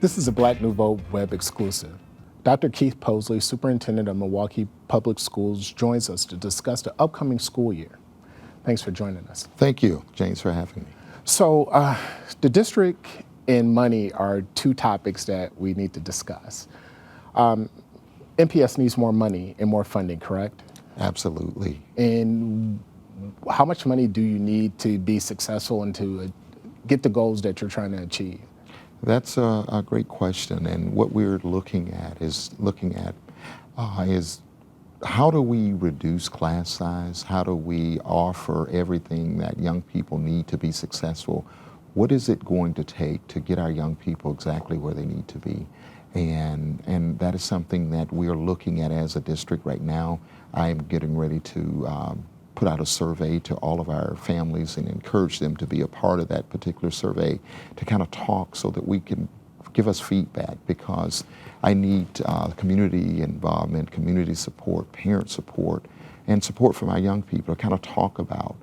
This is a Black Nouveau web exclusive. Dr. Keith Posley, Superintendent of Milwaukee Public Schools, joins us to discuss the upcoming school year. Thanks for joining us. Thank you, James, for having me. So the district and money are two topics that we need to discuss. MPS needs more money and more funding, correct? Absolutely. And how much money do you need to be successful and to get the goals that you're trying to achieve? That's a great question, and what we're looking at is how do we reduce class size? How do we offer everything that young people need to be successful? What is it going to take to get our young people exactly where they need to be? And that is something that we are looking at as a district right now. I am getting ready to put out a survey to all of our families and encourage them to be a part of that particular survey to kind of talk so that we can give us feedback, because I need community involvement, community support, parent support, and support from our young people to kind of talk about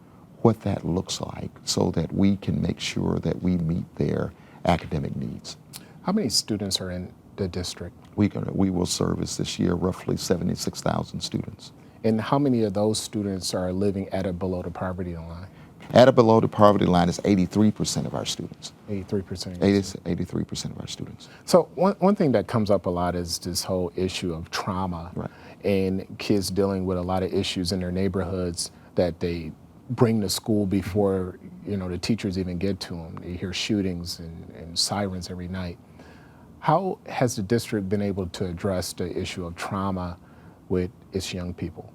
what that looks like so that we can make sure that we meet their academic needs. How many students are in the district? We will service this year roughly 76,000 students. And how many of those students are living at or below the poverty line? At or below the poverty line is 83% of our students. 83%? 83% of our students. So one thing that comes up a lot is this whole issue of trauma, right, and kids dealing with a lot of issues in their neighborhoods that they bring to school before the teachers even get to them. You hear shootings and sirens every night. How has the district been able to address the issue of trauma with its young people?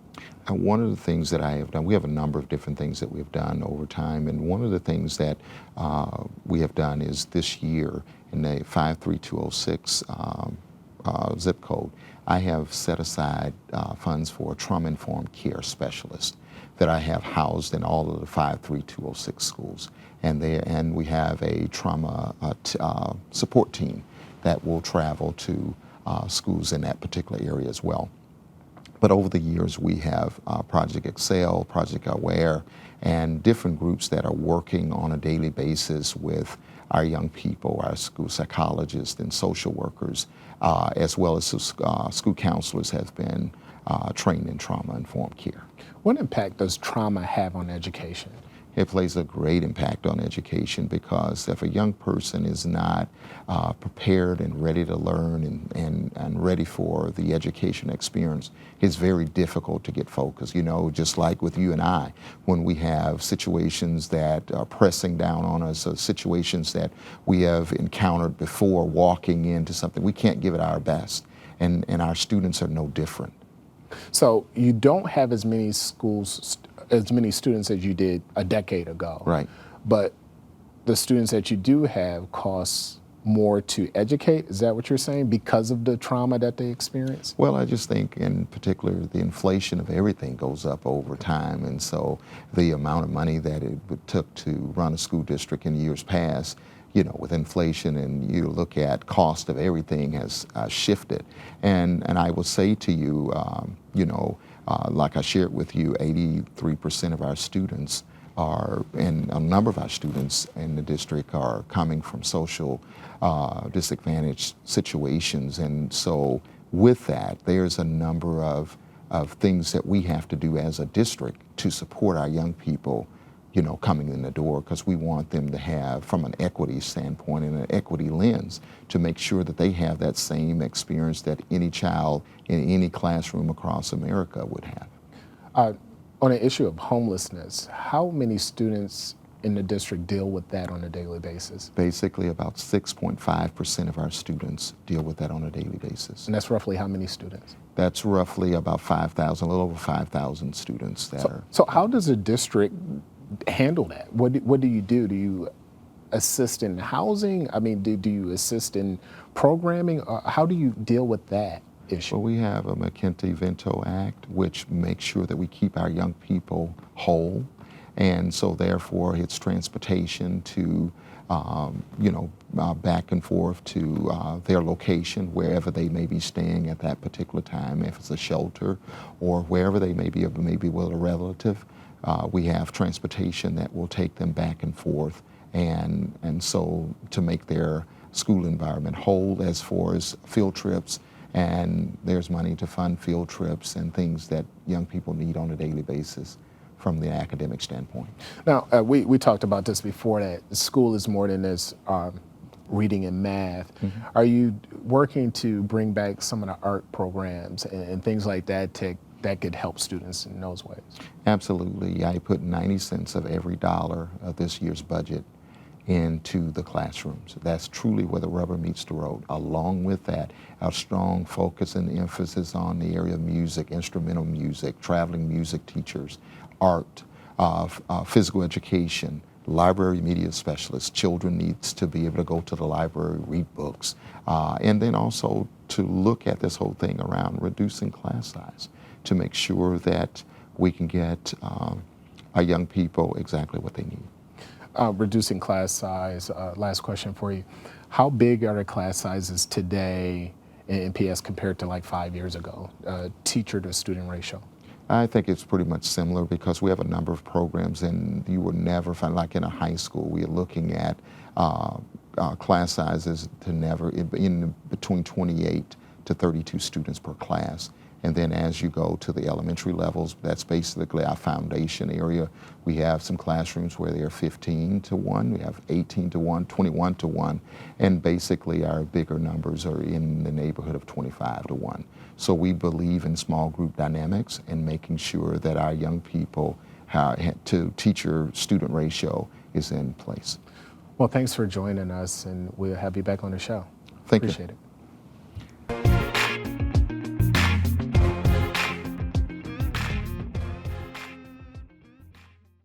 One of the things that I have done, we have a number of different things that we've done over time, and one of the things that we have done is this year in the 53206 zip code, I have set aside funds for a trauma-informed care specialist that I have housed in all of the 53206 schools. And we have a trauma support team that will travel to schools in that particular area as well. But over the years, we have Project Excel, Project Aware, and different groups that are working on a daily basis with our young people, our school psychologists and social workers, as well as school counselors have been trained in trauma-informed care. What impact does trauma have on education? It plays a great impact on education, because if a young person is not prepared and ready to learn and ready for the education experience, it's very difficult to get focused. Just like with you and I, when we have situations that are pressing down on us, or situations that we have encountered before walking into something, we can't give it our best, and our students are no different. So you don't have as many students as you did a decade ago. Right. But the students that you do have cost more to educate. Is that what you're saying, because of the trauma that they experience? Well, I just think in particular the inflation of everything goes up over time, and so the amount of money that it took to run a school district in years past, with inflation, and you look at cost of everything has shifted. And I will say to you, like I shared with you, 83% of our students and a number of our students in the district are coming from social disadvantaged situations. And so with that, there's a number of things that we have to do as a district to support our young people coming in the door, because we want them to have, from an equity standpoint and an equity lens, to make sure that they have that same experience that any child in any classroom across America would have. On the issue of homelessness, how many students in the district deal with that on a daily basis? Basically, about 6.5% of our students deal with that on a daily basis. And that's roughly how many students? That's roughly about 5,000, a little over 5,000 students that are. So how does the district handle that? What do you do? Do you assist in housing? I mean, do you assist in programming? How do you deal with that issue? Well, we have a McKenty-Vento Act, which makes sure that we keep our young people whole. And so therefore it's transportation to, back and forth to their location, wherever they may be staying at that particular time, if it's a shelter or wherever they may be, maybe with a relative. We have transportation that will take them back and forth, and so to make their school environment whole as far as field trips, and there's money to fund field trips and things that young people need on a daily basis from the academic standpoint. Now, we talked about this before, that school is more than this reading and math. Are you working to bring back some of the art programs and things like that that could help students in those ways? Absolutely. I put 90 cents of every dollar of this year's budget into the classrooms. That's truly where the rubber meets the road. Along with that, our strong focus and emphasis on the area of music, instrumental music, traveling music teachers, art, physical education, library media specialists. Children needs to be able to go to the library, read books, and then also to look at this whole thing around reducing class size to make sure that we can get our young people exactly what they need. Reducing class size, last question for you. How big are the class sizes today in PS compared to like 5 years ago, teacher to student ratio? I think it's pretty much similar because we have a number of programs, and you will never find, like in a high school, we are looking at class sizes to never, in between 28 to 32 students per class. And then as you go to the elementary levels, that's basically our foundation area. We have some classrooms where they are 15 to 1, we have 18 to 1, 21 to 1, and basically our bigger numbers are in the neighborhood of 25 to 1. So we believe in small group dynamics and making sure that our young people to teacher-student ratio is in place. Well, thanks for joining us, and we'll have you back on the show. Thank you. Appreciate it.